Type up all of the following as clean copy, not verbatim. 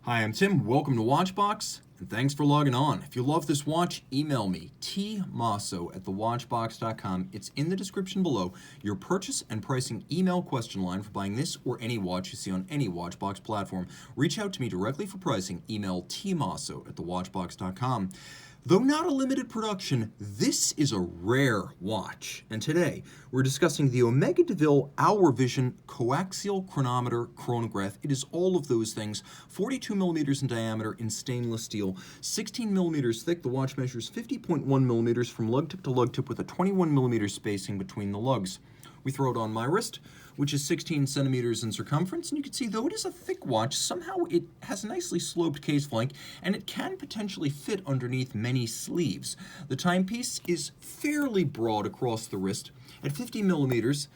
Hi, I'm Tim. Welcome to Watchbox, and thanks for logging on. If you love this watch, email me, tmosso@thewatchbox.com. It's in the description below. Your purchase and pricing email question line for buying this or any watch you see on any Watchbox platform. Reach out to me directly for pricing. Email tmosso@thewatchbox.com. Though not a limited production, this is a rare watch. And today, we're discussing the Omega de Ville Hour Vision coaxial chronometer chronograph. It is all of those things. 42 millimeters in diameter in stainless steel, 16 millimeters thick. The watch measures 50.1 millimeters from lug tip to lug tip with a 21 millimeter spacing between the lugs. We throw it on my wrist, which is 16 centimeters in circumference, and you can see, though it is a thick watch, somehow it has a nicely sloped case flank, and it can potentially fit underneath many sleeves. The timepiece is fairly broad across the wrist, at 50 millimeters,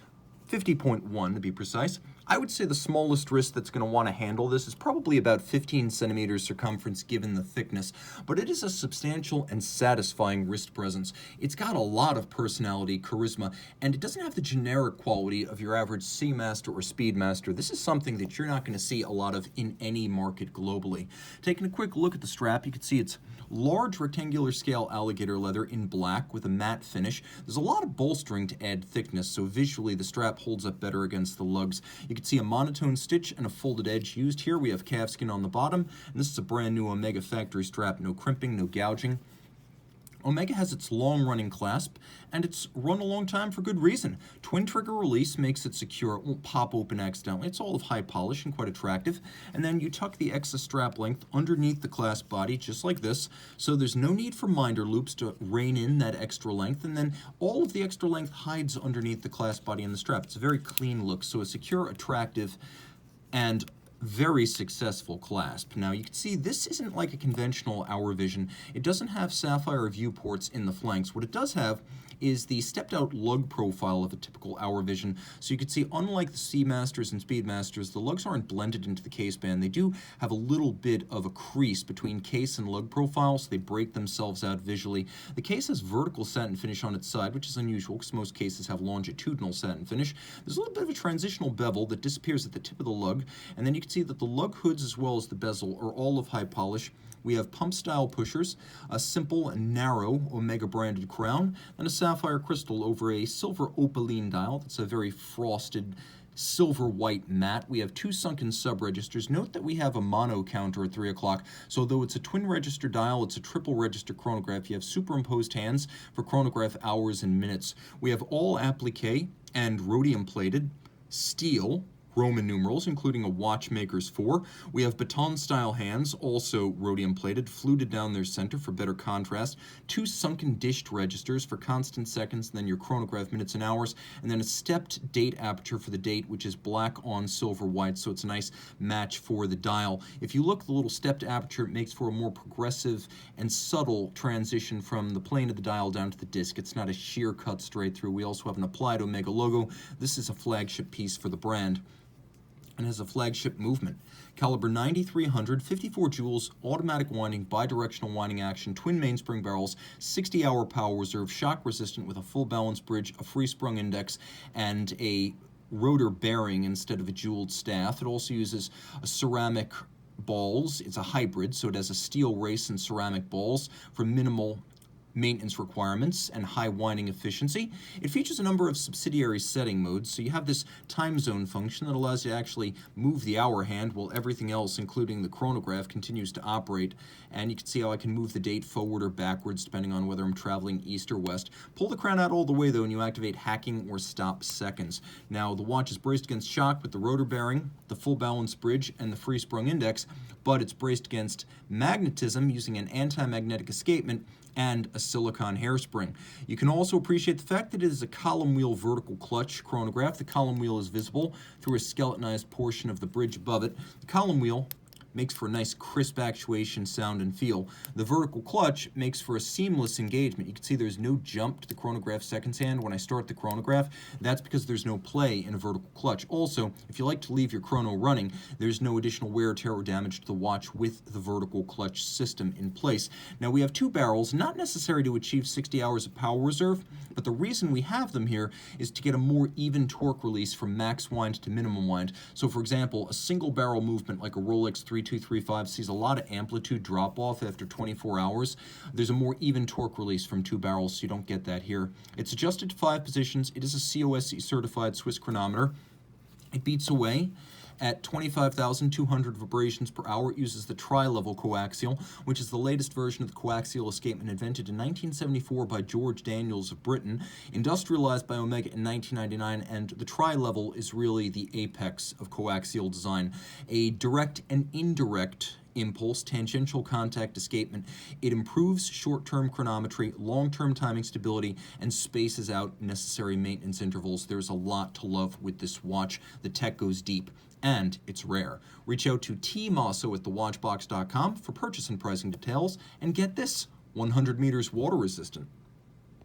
50.1 to be precise. I would say the smallest wrist that's going to want to handle this is probably about 15 centimeters circumference given the thickness, but it is a substantial and satisfying wrist presence. It's got a lot of personality, charisma, and it doesn't have the generic quality of your average Seamaster or Speedmaster. This is something that you're not going to see a lot of in any market globally. Taking a quick look at the strap, you can see it's large rectangular scale alligator leather in black with a matte finish. There's a lot of bolstering to add thickness, so visually the strap holds up better against the lugs. You can see a monotone stitch and a folded edge used here. We have calfskin on the bottom, and this is a brand new Omega factory strap. No crimping, no gouging. Omega has its long-running clasp, and it's run a long time for good reason. Twin trigger release makes it secure. It won't pop open accidentally. It's all of high polish and quite attractive. And then you tuck the excess strap length underneath the clasp body, just like this, so there's no need for minder loops to rein in that extra length, and then all of the extra length hides underneath the clasp body and the strap. It's a very clean look, so a secure, attractive, and very successful clasp. Now you can see this isn't like a conventional Hour Vision. It doesn't have sapphire viewports in the flanks. What it does have is the stepped out lug profile of a typical Hour Vision. So you can see, unlike the Seamasters and Speedmasters, the lugs aren't blended into the case band. They do have a little bit of a crease between case and lug profile, so they break themselves out visually. The case has vertical satin finish on its side, which is unusual because most cases have longitudinal satin finish. There's a little bit of a transitional bevel that disappears at the tip of the lug, and then you can see that the lug hoods as well as the bezel are all of high polish. We have pump-style pushers, a simple and narrow Omega-branded crown, and a sapphire crystal over a silver opaline dial that's a very frosted silver-white matte. We have two sunken sub-registers. Note that we have a mono counter at 3 o'clock, so though it's a twin-register dial, it's a triple-register chronograph. You have superimposed hands for chronograph hours and minutes. We have all applique and rhodium-plated steel Roman numerals, including a watchmaker's 4. We have baton-style hands, also rhodium-plated, fluted down their center for better contrast. Two sunken dished registers for constant seconds, and then your chronograph minutes and hours, and then a stepped date aperture for the date, which is black on silver white, so it's a nice match for the dial. If you look, the little stepped aperture makes for a more progressive and subtle transition from the plane of the dial down to the disc. It's not a sheer cut straight through. We also have an applied Omega logo. This is a flagship piece for the brand and has a flagship movement. Caliber 9300, 54 joules, automatic winding, bidirectional winding action, twin mainspring barrels, 60-hour power reserve, shock resistant with a full balance bridge, a free sprung index, and a rotor bearing instead of a jeweled staff. It also uses a ceramic balls. It's a hybrid, so it has a steel race and ceramic balls for minimal maintenance requirements and high winding efficiency. It features a number of subsidiary setting modes, so you have this time zone function that allows you to actually move the hour hand while everything else, including the chronograph, continues to operate. And you can see how I can move the date forward or backwards depending on whether I'm traveling east or west. Pull the crown out all the way though and you activate hacking or stop seconds. Now the watch is braced against shock with the rotor bearing, the full balance bridge, and the free sprung index, but it's braced against magnetism using an anti-magnetic escapement and a silicone hairspring. You can also appreciate the fact that it is a column wheel vertical clutch chronograph. The column wheel is visible through a skeletonized portion of the bridge above it. The column wheel makes for a nice crisp actuation sound and feel. The vertical clutch makes for a seamless engagement. You can see there's no jump to the chronograph seconds hand when I start the chronograph. That's because there's no play in a vertical clutch. Also, if you like to leave your chrono running, there's no additional wear, tear, or damage to the watch with the vertical clutch system in place. Now we have two barrels, not necessary to achieve 60 hours of power reserve, but the reason we have them here is to get a more even torque release from max wind to minimum wind. So for example, a single barrel movement like a Rolex 3 3235 sees a lot of amplitude drop-off after 24 hours. There's a more even torque release from 2 barrels, so you don't get that here. It's adjusted to 5 positions. It is a COSC certified Swiss chronometer. It beats away at 25,200 vibrations per hour. It uses the tri-level coaxial, which is the latest version of the coaxial escapement invented in 1974 by George Daniels of Britain, industrialized by Omega in 1999, and the tri-level is really the apex of coaxial design. A direct and indirect impulse, tangential contact escapement. It improves short-term chronometry, long-term timing stability, and spaces out necessary maintenance intervals. There's a lot to love with this watch. The tech goes deep, and it's rare. Reach out to Team Mosso at thewatchbox.com for purchase and pricing details, and get this, 100 meters water resistant.